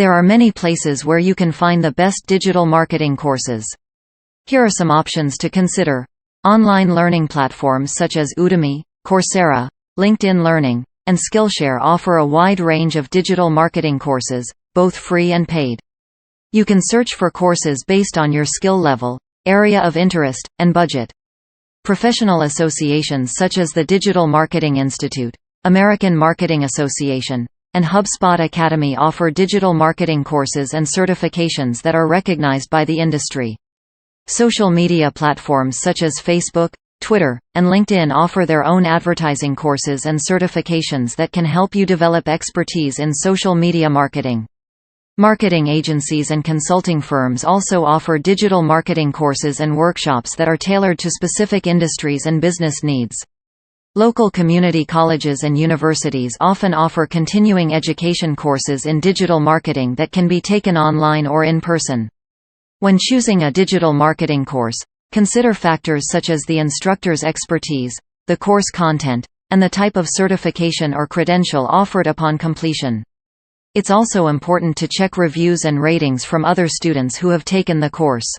There are many places where you can find the best digital marketing courses. Here are some options to consider. Online learning platforms such as Udemy, Coursera, LinkedIn Learning, and Skillshare offer a wide range of digital marketing courses, both free and paid. You can search for courses based on your skill level, area of interest, and budget. Professional associations such as the Digital Marketing Institute, American Marketing Association, and HubSpot Academy offer digital marketing courses and certifications that are recognized by the industry. Social media platforms such as Facebook, Twitter, and LinkedIn offer their own advertising courses and certifications that can help you develop expertise in social media marketing. Marketing agencies and consulting firms also offer digital marketing courses and workshops that are tailored to specific industries and business needs. Local community colleges and universities often offer continuing education courses in digital marketing that can be taken online or in person. When choosing a digital marketing course, consider factors such as the instructor's expertise, the course content, and the type of certification or credential offered upon completion. It's also important to check reviews and ratings from other students who have taken the course.